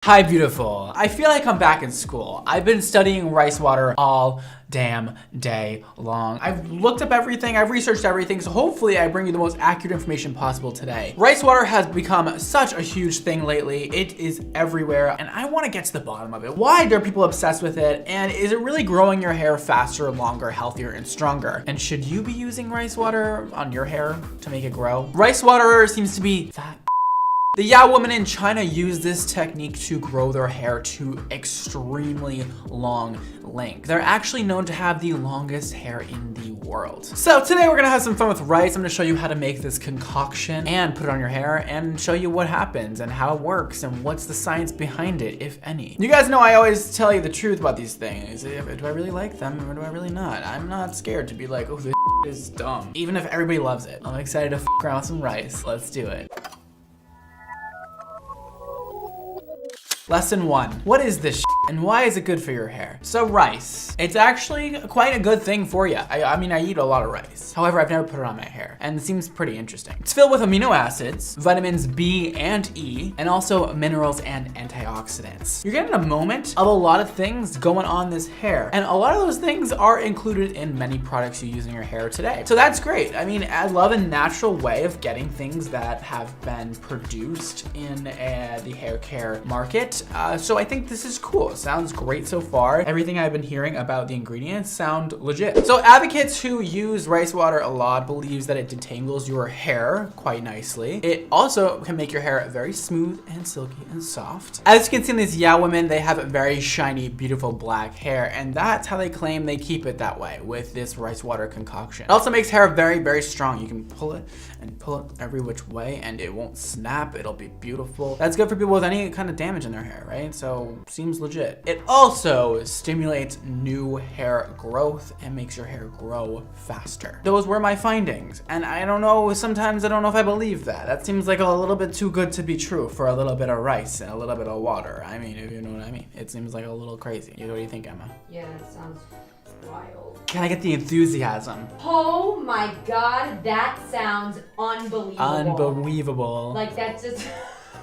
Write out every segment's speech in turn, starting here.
Hi, beautiful. I feel like I'm back in school. I've been studying rice water all damn day long. I've looked up everything, I've researched everything, so hopefully I bring you the most accurate information possible today. Rice water has become such a huge thing lately. It is everywhere, and I want to get to the bottom of it. Why are people obsessed with it? And is it really growing your hair faster, longer, healthier, and stronger? And should you be using rice water on your hair to make it grow? Rice water seems to be that. The yall women in China use this technique to grow their hair to extremely long length. They're actually known to have the longest hair in the world. So today we're gonna have some fun with rice. I'm gonna show you how to make this concoction and put it on your hair and show you what happens and how it works and what's the science behind it, if any. You guys know I always tell you the truth about these things. Do I really like them or do I really not? I'm not scared to be like, oh, this is dumb. Even if everybody loves it. I'm excited to f around with some rice. Let's do it. Lesson 1. What is this and why is it good for your hair? So rice, it's actually quite a good thing for you. I mean, I eat a lot of rice. However, I've never put it on my hair and it seems pretty interesting. It's filled with amino acids, vitamins B and E, and also minerals and antioxidants. You're getting a moment of a lot of things going on this hair. And a lot of those things are included in many products you use in your hair today. So that's great. I mean, I love a natural way of getting things that have been produced in the hair care market. So I think this is cool. It sounds great so far. Everything I've been hearing about the ingredients sound legit. So advocates who use rice water a lot believes that it detangles your hair quite nicely. It also can make your hair very smooth and silky and soft. As you can see in these yall women, they have very shiny, beautiful black hair, and that's how they claim they keep it that way with this rice water concoction. It also makes hair very, very strong. You can pull it and pull it every which way and it won't snap. It'll be beautiful. That's good for people with any kind of damage in their hair, right? So seems legit. It also stimulates new hair growth and makes your hair grow faster. Those were my findings. And I don't know, sometimes I don't know if I believe that. That seems like a little bit too good to be true for a little bit of rice and a little bit of water. I mean, if you know what I mean. It seems like a little crazy. What do you think, Emma? Yeah, it sounds wild. Can I get the enthusiasm? Oh my god, that sounds unbelievable. Unbelievable. Like that's just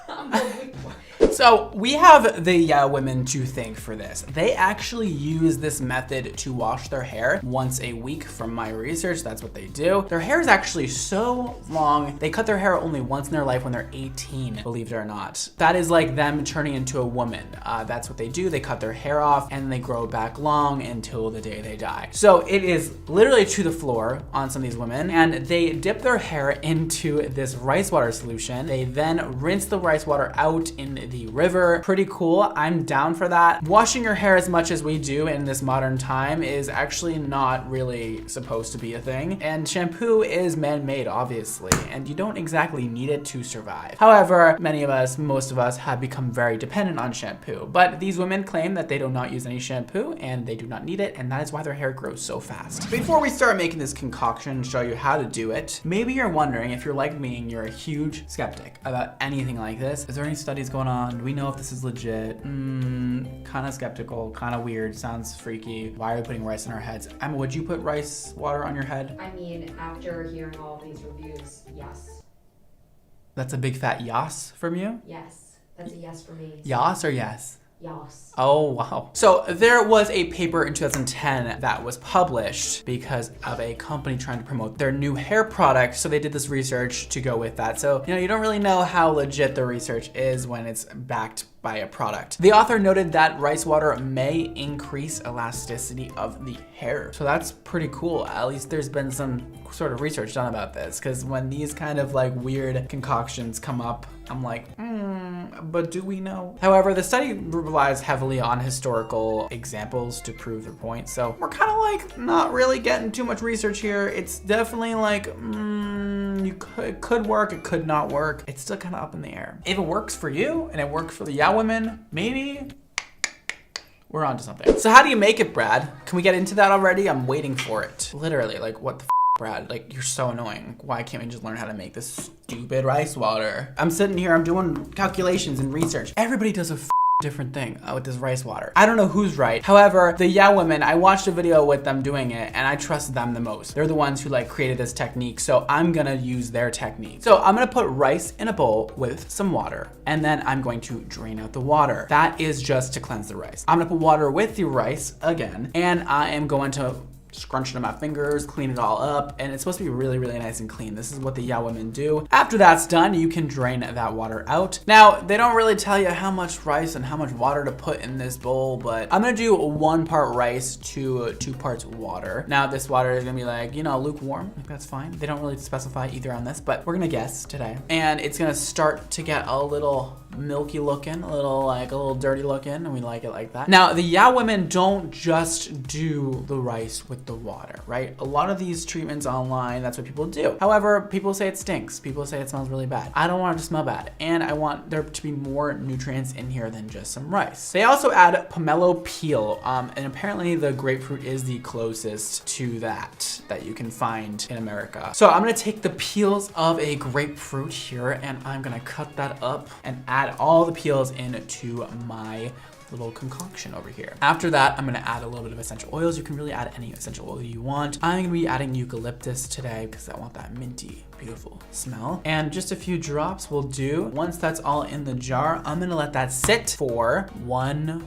unbelievable. So we have the yall women to thank for this. They actually use this method to wash their hair once a week. From my research, that's what they do. Their hair is actually so long. They cut their hair only once in their life when they're 18, believe it or not. That is like them turning into a woman. That's what they do. They cut their hair off and they grow back long until the day they die. So it is literally to the floor on some of these women, and they dip their hair into this rice water solution. They then rinse the rice water out in the river. Pretty cool. I'm down for that. Washing your hair as much as we do in this modern time is actually not really supposed to be a thing. And shampoo is man-made, obviously, and you don't exactly need it to survive. However, many of us, most of us, have become very dependent on shampoo. But these women claim that they do not use any shampoo and they do not need it, and that is why their hair grows so fast. Before we start making this concoction and show you how to do it, maybe you're wondering if you're like me and you're a huge skeptic about anything like this. Is there any studies going on? Do we know if this is legit? Kind of skeptical, kind of weird, sounds freaky. Why are we putting rice in our heads? Emma, would you put rice water on your head? I mean, after hearing all these reviews, yes. That's a big fat yas from you? Yes, that's a yes for me. Yas or yes? Yes. Oh, wow. So there was a paper in 2010 that was published because of a company trying to promote their new hair product. So they did this research to go with that. So, you don't really know how legit the research is when it's backed by a product. The author noted that rice water may increase elasticity of the hair. So that's pretty cool. At least there's been some sort of research done about this, because when these kind of like weird concoctions come up, I'm like, but do we know? However, the study relies heavily on historical examples to prove their point. So we're kind of like not really getting too much research here. It's definitely like, it could work, it could not work. It's still kind of up in the air. If it works for you and it works for the yall women, maybe we're onto something. So how do you make it, Brad? Can we get into that already? I'm waiting for it. Literally, like what the Brad, like you're so annoying. Why can't we just learn how to make this stupid rice water? I'm sitting here, I'm doing calculations and research. Everybody does a different thing with this rice water. I don't know who's right. However, the yall women, I watched a video with them doing it and I trust them the most. They're the ones who like created this technique, so I'm gonna use their technique. So I'm gonna put rice in a bowl with some water and then I'm going to drain out the water. That is just to cleanse the rice. I'm gonna put water with the rice again and I am going to scrunch it in my fingers, clean it all up, and it's supposed to be really, really nice and clean. This is what the yall women do. After that's done, you can drain that water out. Now, they don't really tell you how much rice and how much water to put in this bowl, but I'm gonna do 1 part rice to 2 parts water. Now, this water is gonna be like, you know, lukewarm, like that's fine. They don't really specify either on this, but we're gonna guess today. And it's gonna start to get a little milky looking, a little dirty looking, and we like it like that. Now, the yall women don't just do the rice with the water, right? A lot of these treatments online, that's what people do. However, people say it stinks. People say it smells really bad. I don't want it to smell bad. And I want there to be more nutrients in here than just some rice. They also add pomelo peel. And apparently the grapefruit is the closest to that you can find in America. So I'm gonna take the peels of a grapefruit here and I'm gonna cut that up and add all the peels into my little concoction over here. After that, I'm gonna add a little bit of essential oils. You can really add any essential oil you want. I'm gonna be adding eucalyptus today because I want that minty, beautiful smell. And just a few drops will do. Once that's all in the jar, I'm gonna let that sit for 1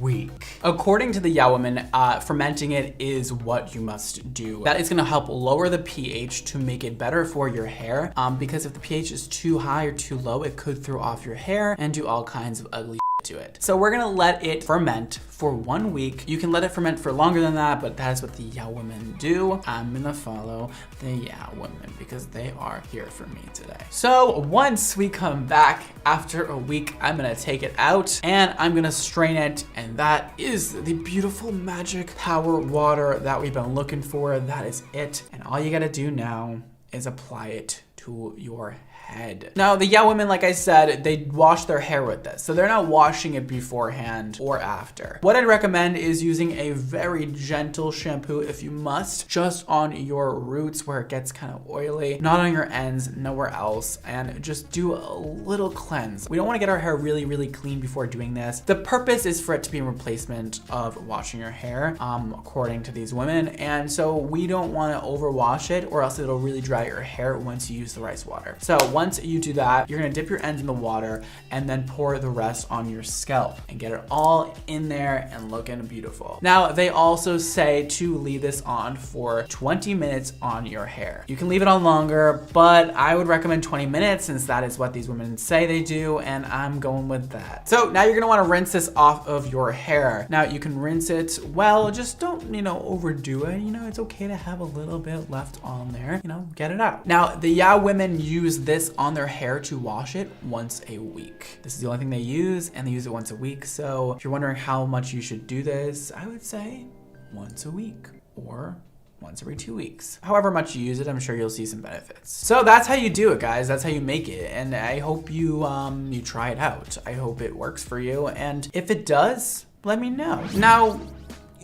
week. According to the yall women, fermenting it is what you must do. That is gonna help lower the pH to make it better for your hair, because if the pH is too high or too low, it could throw off your hair and do all kinds of ugly to it. So we're gonna let it ferment for 1 week. You can let it ferment for longer than that, but that is what the yall women do. I'm gonna follow the yall women because they are here for me today. So once we come back after a week, I'm gonna take it out and I'm gonna strain it, and that is the beautiful magic power water that we've been looking for. That is it. And all you gotta do now is apply it to your head. Now, the yall women, like I said, they wash their hair with this, so they're not washing it beforehand or after. What I'd recommend is using a very gentle shampoo if you must, just on your roots where it gets kind of oily, not on your ends, nowhere else, and just do a little cleanse. We don't want to get our hair really, really clean before doing this. The purpose is for it to be a replacement of washing your hair, according to these women, and so we don't want to overwash it or else it'll really dry your hair once you use the rice water. So once you do that, you're gonna dip your ends in the water and then pour the rest on your scalp and get it all in there and looking beautiful. Now, they also say to leave this on for 20 minutes on your hair. You can leave it on longer, but I would recommend 20 minutes since that is what these women say they do, and I'm going with that. So now you're gonna wanna rinse this off of your hair. Now, you can rinse it well, just don't, overdo it. It's okay to have a little bit left on there, get it out. Now, the yall women use this on their hair to wash it once a week. This is the only thing they use, and they use it once a week. So if you're wondering how much you should do this, I would say once a week or once every 2 weeks. However much you use it, I'm sure you'll see some benefits. So that's how you do it, guys. That's how you make it. And I hope you try it out. I hope it works for you. And if it does, let me know. Now,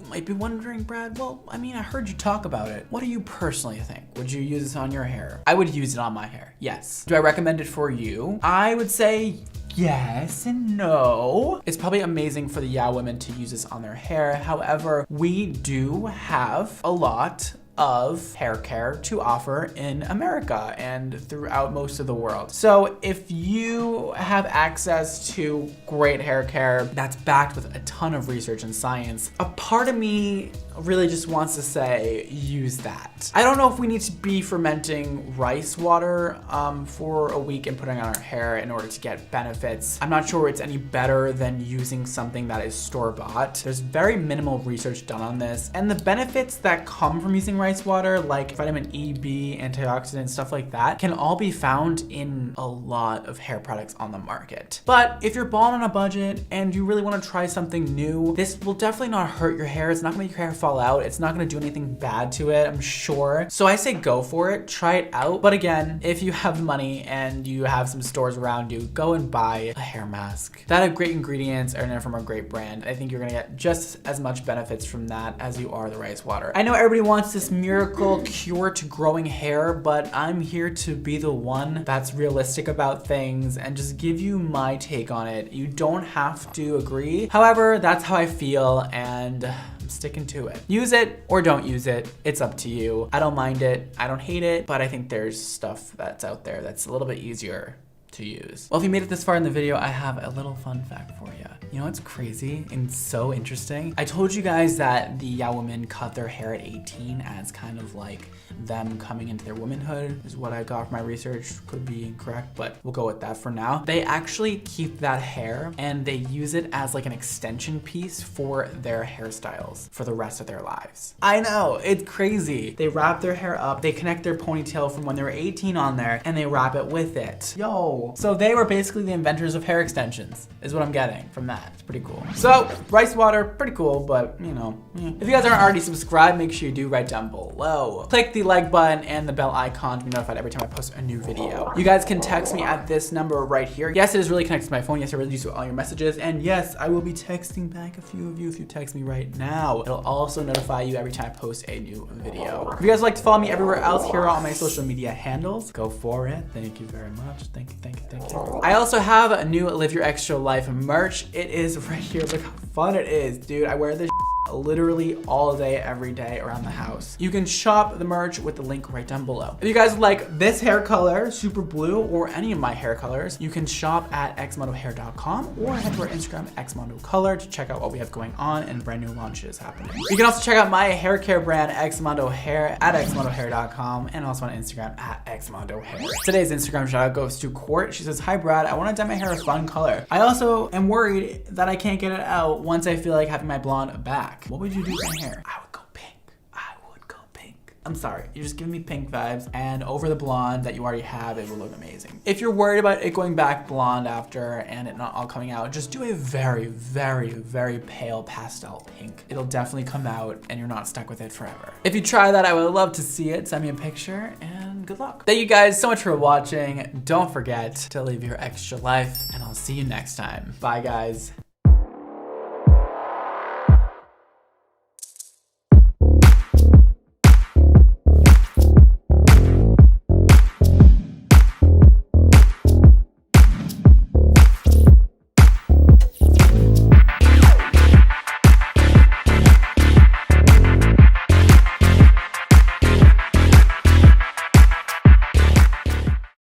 might be wondering, Brad, I heard you talk about it. What do you personally think? Would you use this on your hair? I would use it on my hair, yes. Do I recommend it for you? I would say yes and no. It's probably amazing for the yall women to use this on their hair. However, we do have a lot of hair care to offer in America and throughout most of the world. So if you have access to great hair care that's backed with a ton of research and science, a part of me really just wants to say, use that. I don't know if we need to be fermenting rice water for a week and putting on our hair in order to get benefits. I'm not sure it's any better than using something that is store-bought. There's very minimal research done on this, and the benefits that come from using rice water, like vitamin E, B, antioxidants, stuff like that, can all be found in a lot of hair products on the market. But if you're balling on a budget and you really want to try something new, this will definitely not hurt your hair. It's not gonna make your hair fall fall out. It's not gonna do anything bad to it, I'm sure. So I say go for it, try it out. But again, if you have the money and you have some stores around you, go and buy a hair mask that have great ingredients and are from a great brand. I think you're gonna get just as much benefits from that as you are the rice water. I know everybody wants this miracle cure to growing hair, but I'm here to be the one that's realistic about things and just give you my take on it. You don't have to agree. However, that's how I feel, and I'm sticking to it. Use it or don't use it. It's up to you. I don't mind it. I don't hate it, but I think there's stuff that's out there that's a little bit easier to use. Well, if you made it this far in the video, I have a little fun fact for you. You know what's crazy and so interesting? I told you guys that the yall women cut their hair at 18 as kind of like them coming into their womanhood, is what I got from my research. Could be incorrect, but we'll go with that for now. They actually keep that hair and they use it as like an extension piece for their hairstyles for the rest of their lives. I know, it's crazy. They wrap their hair up, they connect their ponytail from when they were 18 on there, and they wrap it with it. Yo. So they were basically the inventors of hair extensions, is what I'm getting from that. It's pretty cool. So, rice water, pretty cool, but you know, if you guys aren't already subscribed, make sure you do right down below. Click the like button and the bell icon to be notified every time I post a new video. You guys can text me at this number right here. Yes, it is really connected to my phone. Yes, I really use all your messages. And yes, I will be texting back a few of you if you text me right now. It'll also notify you every time I post a new video. If you guys would like to follow me everywhere else, here are all my social media handles. Go for it. Thank you very much. Thank you, thank you, thank you. I also have a new Live Your Extra Life merch. It is right here. Look how fun it is, dude. I wear this literally all day, every day around the house. You can shop the merch with the link right down below. If you guys like this hair color, super blue, or any of my hair colors, you can shop at xmondohair.com or head to our Instagram, xmondocolor, to check out what we have going on and brand new launches happening. You can also check out my hair care brand, xmondohair, at xmondohair.com, and also on Instagram at xmondohair. Today's Instagram shout out goes to Court. She says, "Hi Brad, I want to dye my hair a fun color. I also am worried that I can't get it out once I feel like having my blonde back. What would you do with my hair?" I would go pink. I would go pink. I'm sorry, you're just giving me pink vibes, and over the blonde that you already have, it will look amazing. If you're worried about it going back blonde after and it not all coming out, just do a very, very, very pale pastel pink. It'll definitely come out and you're not stuck with it forever. If you try that, I would love to see it. Send me a picture and good luck. Thank you guys so much for watching. Don't forget to live your extra life, and I'll see you next time. Bye guys.